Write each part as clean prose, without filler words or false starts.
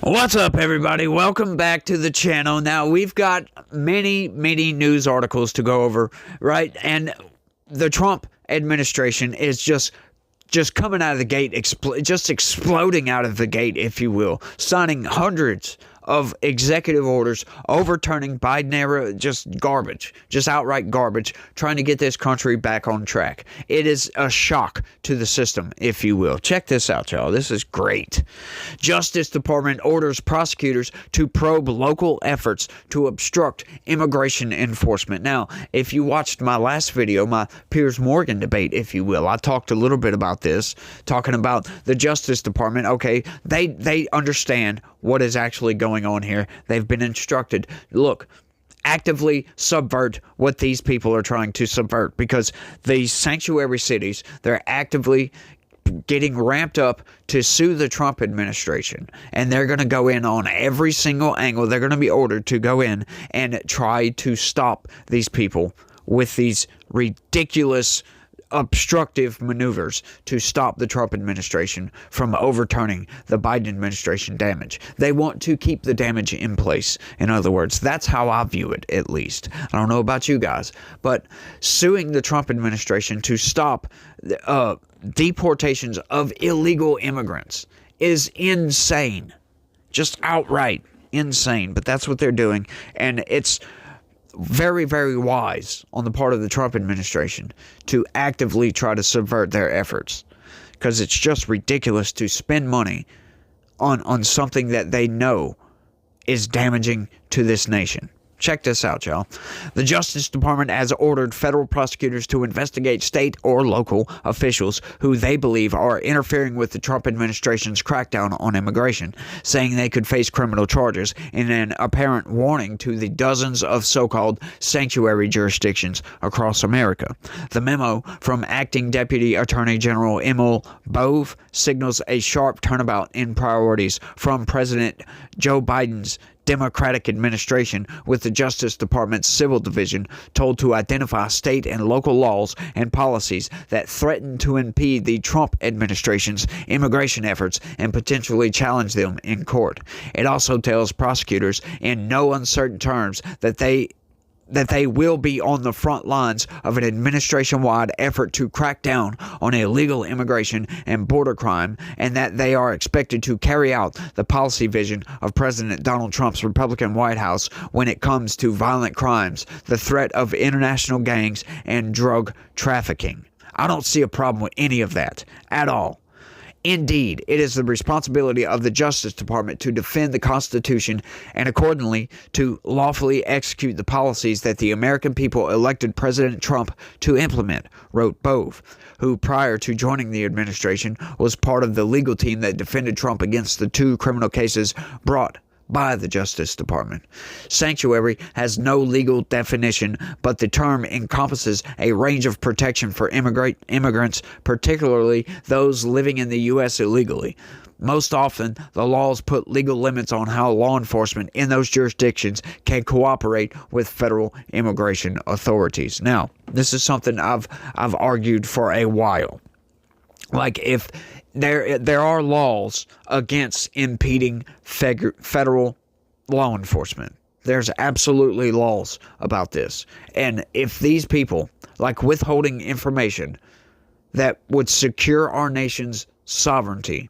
What's up, everybody? Welcome back to the channel. Now, we've got many news articles to go over, right? And the Trump administration is just coming out of the gate, just exploding out of the gate, if you will, signing hundreds of executive orders overturning Biden era, just garbage, just outright garbage, trying to get this country back on track. It is a shock to the system, if you will. Check this out, y'all. This is great. Justice Department orders prosecutors to probe local efforts to obstruct immigration enforcement. Now, if you watched my last video, my Piers Morgan debate, if you will, I talked a little bit about this, talking about the Justice Department. Okay, they understand what is actually going on here. They've been instructed, look, actively subvert what these people are trying to subvert, because these sanctuary cities, they're actively getting ramped up to sue the Trump administration, and they're going to go in on every single angle. They're going to be ordered to go in and try to stop these people with these ridiculous obstructive maneuvers to stop the Trump administration from overturning the Biden administration damage. They want to keep the damage in place. In other words, that's how I view it, at least. I don't know about you guys, but suing the Trump administration to stop deportations of illegal immigrants is insane. Just outright insane. But that's what they're doing, and it's very wise on the part of the Trump administration to actively try to subvert their efforts, because it's just ridiculous to spend money on something that they know is damaging to this nation. Check this out, y'all. The Justice Department has ordered federal prosecutors to investigate state or local officials who they believe are interfering with the Trump administration's crackdown on immigration, saying they could face criminal charges in an apparent warning to the dozens of so-called sanctuary jurisdictions across America. The memo from Acting Deputy Attorney General Emil Bove signals a sharp turnabout in priorities from President Joe Biden's Democratic administration, with the Justice Department's Civil Division told to identify state and local laws and policies that threaten to impede the Trump administration's immigration efforts and potentially challenge them in court. It also tells prosecutors in no uncertain terms that they will be on the front lines of an administration-wide effort to crack down on illegal immigration and border crime, and that they are expected to carry out the policy vision of President Donald Trump's Republican White House when it comes to violent crimes, the threat of international gangs, and drug trafficking. I don't see a problem with any of that at all. Indeed, it is the responsibility of the Justice Department to defend the Constitution and accordingly to lawfully execute the policies that the American people elected President Trump to implement, wrote Bove, who prior to joining the administration was part of the legal team that defended Trump against the two criminal cases brought by the Justice Department. Sanctuary has no legal definition, but the term encompasses a range of protection for immigrants, particularly those living in the U.S. illegally. Most often, the laws put legal limits on how law enforcement in those jurisdictions can cooperate with federal immigration authorities. Now, this is something I've argued for a while. Like, if there are laws against impeding federal law enforcement. There's absolutely laws about this. And if these people, like withholding information that would secure our nation's sovereignty,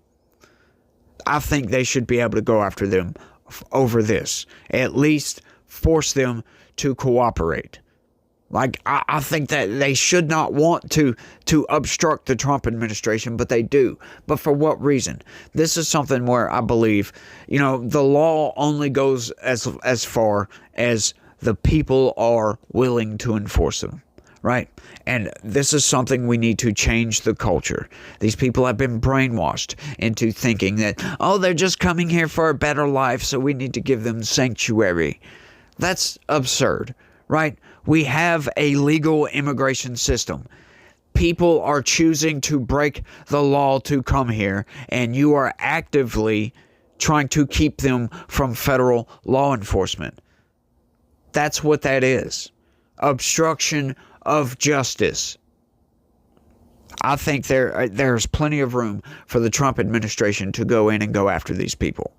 I think they should be able to go after them over this. At least force them to cooperate. Like, I think that they should not want to obstruct the Trump administration, but they do. But for what reason? This is something where I believe, the law only goes as far as the people are willing to enforce them, right? And this is something we need to change the culture. These people have been brainwashed into thinking that, they're just coming here for a better life, so we need to give them sanctuary. That's absurd, right? We have a legal immigration system. People are choosing to break the law to come here, and you are actively trying to keep them from federal law enforcement. That's what that is. Obstruction of justice. I think there's plenty of room for the Trump administration to go in and go after these people.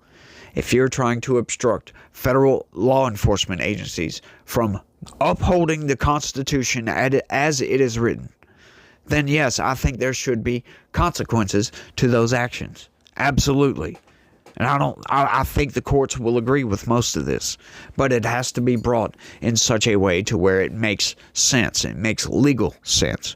if you're trying to obstruct federal law enforcement agencies from upholding the Constitution as it is written, then yes, I think there should be consequences to those actions. Absolutely. And I think the courts will agree with most of this, but it has to be brought in such a way to where it makes sense. It makes legal sense.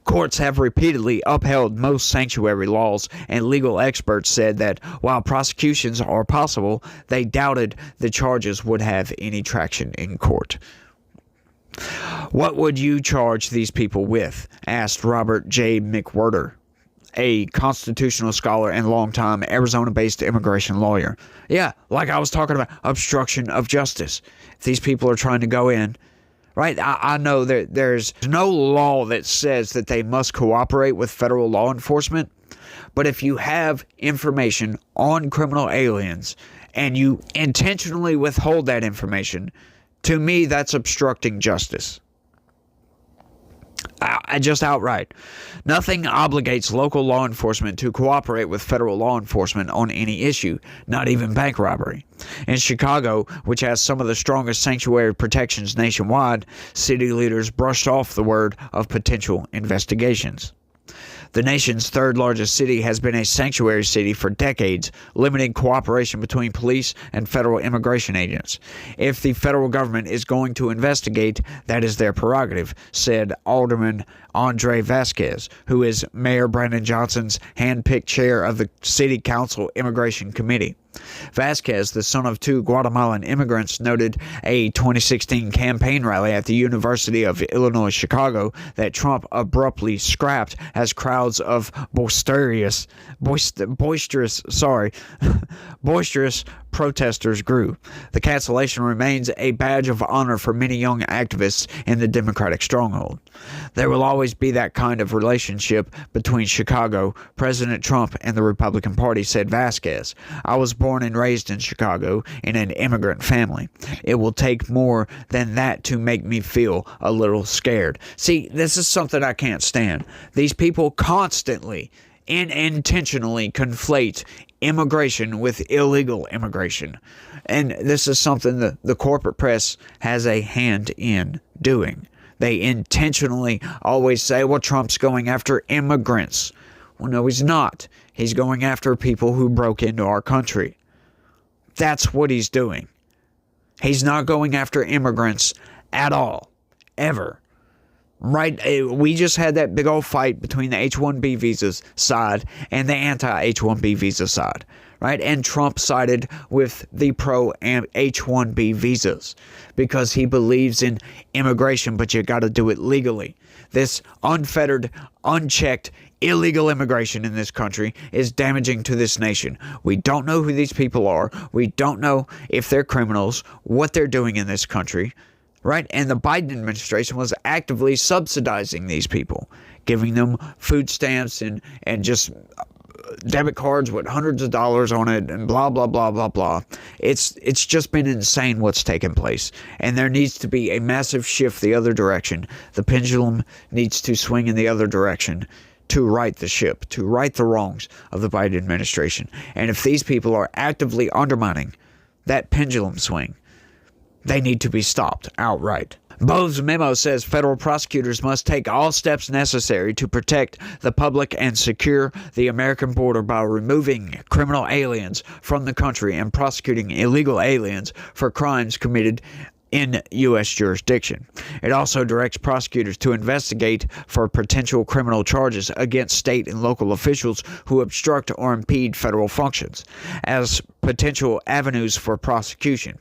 Courts have repeatedly upheld most sanctuary laws, and legal experts said that while prosecutions are possible, they doubted the charges would have any traction in court. What would you charge these people with? Asked Robert J. McWhirter, a constitutional scholar and longtime Arizona-based immigration lawyer. Yeah, like I was talking about, obstruction of justice. If these people are trying to go in, right? I know that there's no law that says that they must cooperate with federal law enforcement, but if you have information on criminal aliens and you intentionally withhold that information, to me, that's obstructing justice. Just outright. Nothing obligates local law enforcement to cooperate with federal law enforcement on any issue, not even bank robbery. In Chicago, which has some of the strongest sanctuary protections nationwide, city leaders brushed off the word of potential investigations. The nation's third largest city has been a sanctuary city for decades, limiting cooperation between police and federal immigration agents. If the federal government is going to investigate, that is their prerogative, said Alderman Andre Vasquez, who is Mayor Brandon Johnson's hand-picked chair of the City Council Immigration Committee. Vasquez, the son of two Guatemalan immigrants, noted a 2016 campaign rally at the University of Illinois Chicago that Trump abruptly scrapped as crowds of boisterous protesters grew. The cancellation remains a badge of honor for many young activists in the Democratic stronghold. There will always be that kind of relationship between Chicago, President Trump, and the Republican Party, said Vasquez. I was born and raised in Chicago in an immigrant family. It will take more than that to make me feel a little scared. See, this is something I can't stand. These people constantly and intentionally conflate immigration with illegal immigration. And this is something that the corporate press has a hand in doing. They intentionally always say, well, Trump's going after immigrants. Well, no, he's not. He's going after people who broke into our country. That's what he's doing. He's not going after immigrants at all. Ever. Right? We just had that big old fight between the H-1B visas side and the anti-H-1B visa side. Right? And Trump sided with the pro-H-1B visas because he believes in immigration, but you got to do it legally. This unfettered, unchecked, illegal immigration in this country is damaging to this nation. We don't know who these people are. We don't know if they're criminals, what they're doing in this country. Right? And the Biden administration was actively subsidizing these people, giving them food stamps and just debit cards with hundreds of dollars on it and blah, blah, blah, blah, blah. It's just been insane what's taken place. And there needs to be a massive shift the other direction. The pendulum needs to swing in the other direction to right the ship, to right the wrongs of the Biden administration. And if these people are actively undermining that pendulum swing, they need to be stopped outright. Bove's memo says federal prosecutors must take all steps necessary to protect the public and secure the American border by removing criminal aliens from the country and prosecuting illegal aliens for crimes committed in U.S. jurisdiction. It also directs prosecutors to investigate for potential criminal charges against state and local officials who obstruct or impede federal functions as potential avenues for prosecution.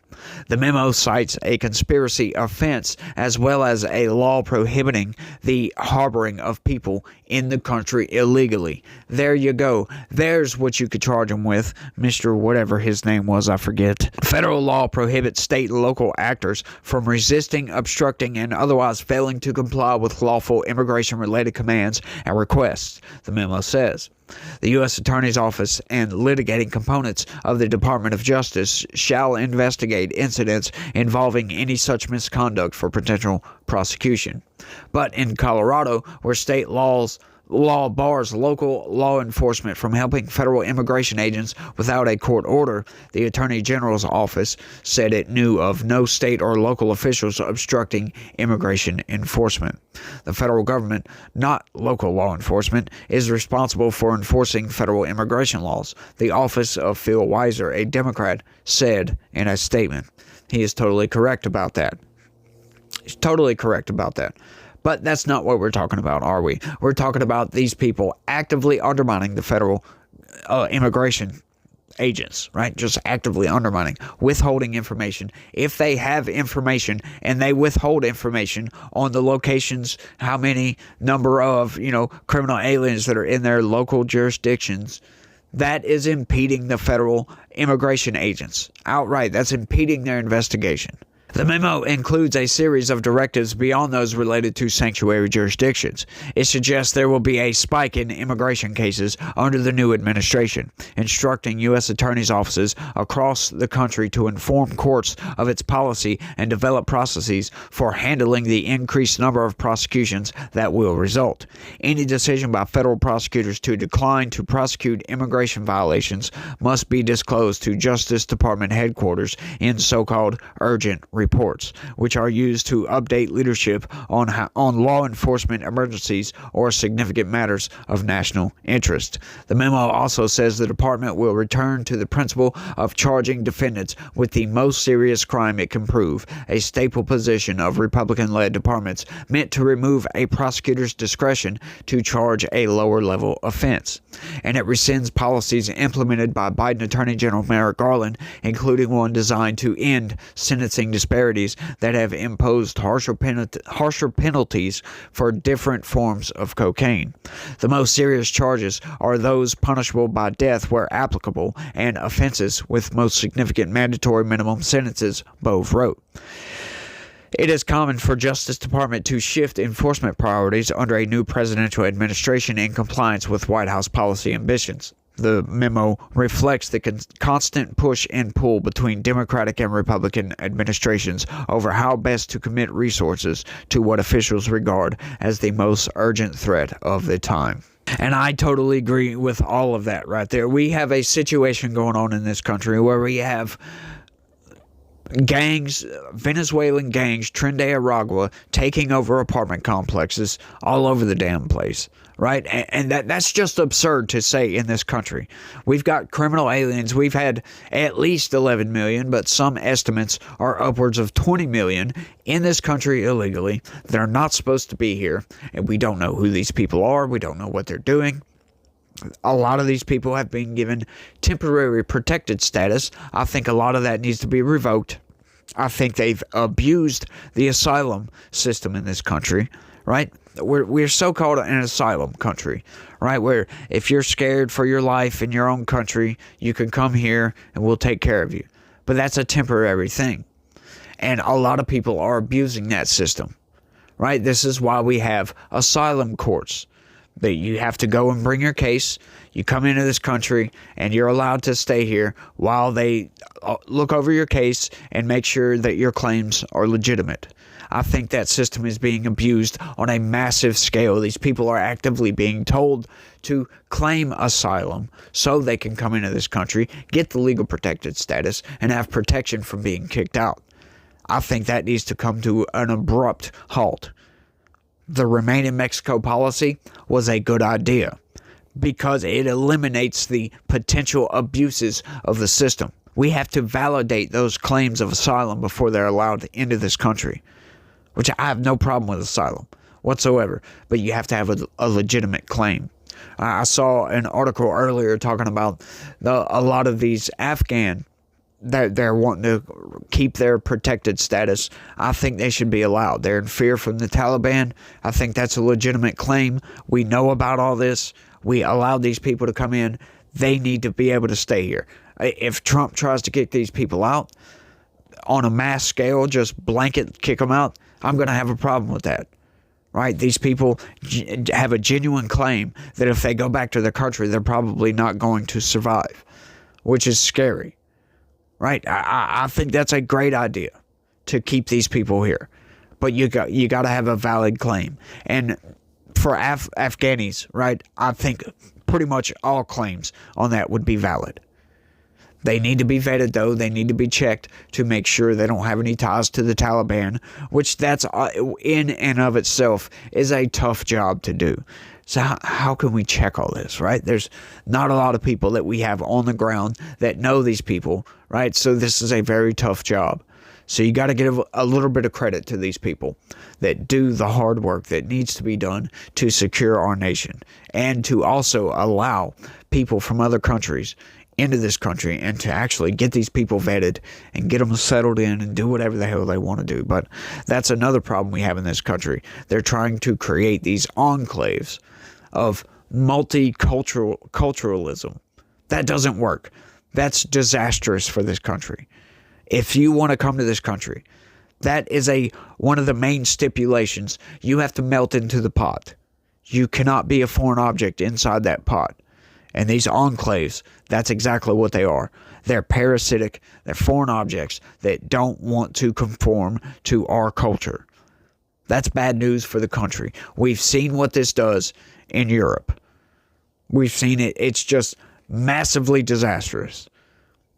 The memo cites a conspiracy offense as well as a law prohibiting the harboring of people in the country illegally. There you go. There's what you could charge him with, Mr. whatever his name was, I forget. Federal law prohibits state and local actors from resisting, obstructing, and otherwise failing to comply with lawful immigration-related commands and requests, the memo says. The U.S. Attorney's Office and litigating components of the Department of Justice shall investigate incidents involving any such misconduct for potential prosecution. But in Colorado, where state laws law bars local law enforcement from helping federal immigration agents without a court order. The Attorney General's office said it knew of no state or local officials obstructing immigration enforcement. The federal government, not local law enforcement, is responsible for enforcing federal immigration laws, the office of Phil Weiser, a Democrat, said in a statement. He is totally correct about that. He's totally correct about that. But that's not what we're talking about, are we? We're talking about these people actively undermining the federal immigration agents, right? Just actively undermining, withholding information. If they have information and they withhold information on the locations, how many number of, criminal aliens that are in their local jurisdictions, that is impeding the federal immigration agents outright. That's impeding their investigation. The memo includes a series of directives beyond those related to sanctuary jurisdictions. It suggests there will be a spike in immigration cases under the new administration, instructing U.S. attorneys' offices across the country to inform courts of its policy and develop processes for handling the increased number of prosecutions that will result. Any decision by federal prosecutors to decline to prosecute immigration violations must be disclosed to Justice Department headquarters in so-called urgent reports, which are used to update leadership on law enforcement emergencies or significant matters of national interest. The memo also says the department will return to the principle of charging defendants with the most serious crime it can prove, a staple position of Republican-led departments meant to remove a prosecutor's discretion to charge a lower-level offense. And it rescinds policies implemented by Biden Attorney General Merrick Garland, including one designed to end sentencing disparities that have imposed harsher penalties for different forms of cocaine. The most serious charges are those punishable by death where applicable, and offenses with most significant mandatory minimum sentences, Bove wrote. It is common for Justice Department to shift enforcement priorities under a new presidential administration in compliance with White House policy ambitions. The memo reflects the constant push and pull between Democratic and Republican administrations over how best to commit resources to what officials regard as the most urgent threat of the time. And I totally agree with all of that right there. We have a situation going on in this country where we have gangs, Venezuelan gangs, Tren de Aragua, taking over apartment complexes all over the damn place, right? And that's just absurd to say in this country. We've got criminal aliens. We've had at least 11 million, but some estimates are upwards of 20 million in this country illegally that are not supposed to be here. And we don't know who these people are. We don't know what they're doing. A lot of these people have been given temporary protected status. I think a lot of that needs to be revoked. I think they've abused the asylum system in this country, right? We're so-called an asylum country, right? Where if you're scared for your life in your own country, you can come here and we'll take care of you. But that's a temporary thing. And a lot of people are abusing that system, right? This is why we have asylum courts. That you have to go and bring your case. You come into this country and you're allowed to stay here while they look over your case and make sure that your claims are legitimate. I think that system is being abused on a massive scale. These people are actively being told to claim asylum so they can come into this country, get the legal protected status, and have protection from being kicked out. I think that needs to come to an abrupt halt. The Remain in Mexico policy was a good idea because it eliminates the potential abuses of the system. We have to validate those claims of asylum before they're allowed into this country, which I have no problem with asylum whatsoever, but you have to have a legitimate claim. I saw an article earlier talking about a lot of these Afghan they're wanting to keep their protected status. I think they should be allowed. They're in fear from the Taliban. I think that's a legitimate claim. We know about all this. We allowed these people to come in. They need to be able to stay here. If Trump tries to kick these people out on a mass scale, just blanket kick them out, I'm going to have a problem with that. Right? These people have a genuine claim that if they go back to their country, they're probably not going to survive, which is scary. Right? I think that's a great idea to keep these people here. But you got to have a valid claim. And for Afghanis, right? I think pretty much all claims on that would be valid. They need to be vetted, though. They need to be checked to make sure they don't have any ties to the Taliban, which that's in and of itself is a tough job to do. So how can we check all this, right? There's not a lot of people that we have on the ground that know these people, right? So this is a very tough job. So you got to give a little bit of credit to these people that do the hard work that needs to be done to secure our nation and to also allow people from other countries into this country and to actually get these people vetted and get them settled in and do whatever the hell they want to do. But that's another problem we have in this country. They're trying to create these enclaves of multiculturalism. That doesn't work. That's disastrous for this country. If you want to come to this country, that is one of the main stipulations. You have to melt into the pot. You cannot be a foreign object inside that pot. And these enclaves, that's exactly what they are. They're parasitic. They're foreign objects that don't want to conform to our culture. That's bad news for the country. We've seen what this does in Europe. We've seen it. It's just massively disastrous.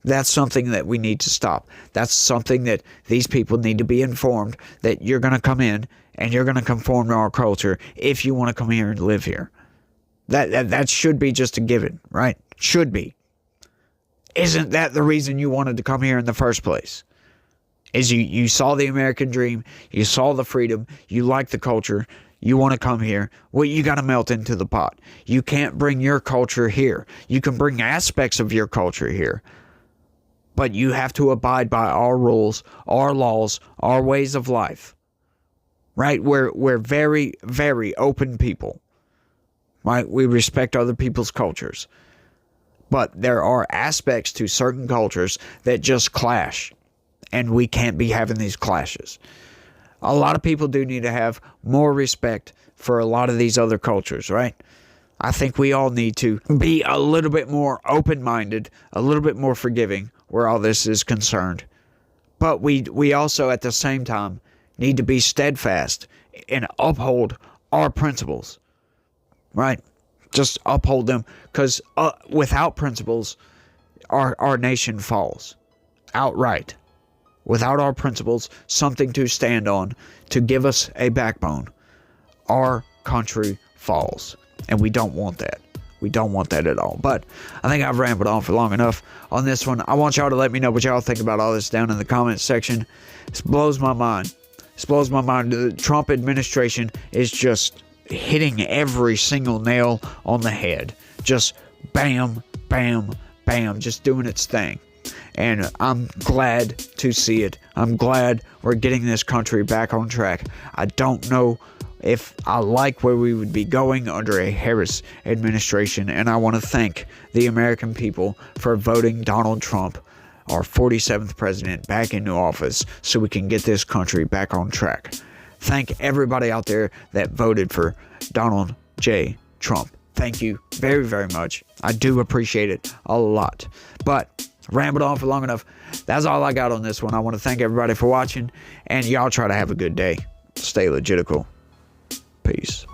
That's something that we need to stop. That's something that these people need to be informed that you're going to come in and you're going to conform to our culture if you want to come here and live here. That should be just a given, right? Should be. Isn't that the reason you wanted to come here in the first place? Is you saw the American dream, you saw the freedom, you like the culture, you want to come here. Well, you got to melt into the pot. You can't bring your culture here. You can bring aspects of your culture here, but you have to abide by our rules, our laws, our ways of life, right? We're very, very open people. Right? We respect other people's cultures. But there are aspects to certain cultures that just clash. And we can't be having these clashes. A lot of people do need to have more respect for a lot of these other cultures, right? I think we all need to be a little bit more open-minded, a little bit more forgiving where all this is concerned. But we also, at the same time, need to be steadfast and uphold our principles. Right? Just uphold them, because without principles, our nation falls outright. Without our principles, something to stand on, to give us a backbone, our country falls. And we don't want that. We don't want that at all. But I think I've rambled on for long enough on this one. I want y'all to let me know what y'all think about all this down in the comments section. This blows my mind. This blows my mind. The Trump administration is just hitting every single nail on the head. Just bam, bam, bam, just doing its thing. And I'm glad to see it. I'm glad we're getting this country back on track. I don't know if I like where we would be going under a Harris administration, and I want to thank the American people for voting Donald Trump, our 47th president, back into office so we can get this country back on track. Thank everybody out there that voted for Donald J. Trump. Thank you very, very much. I do appreciate it a lot. But rambled on for long enough. That's all I got on this one. I want to thank everybody for watching, and y'all try to have a good day. Stay legitical. Peace.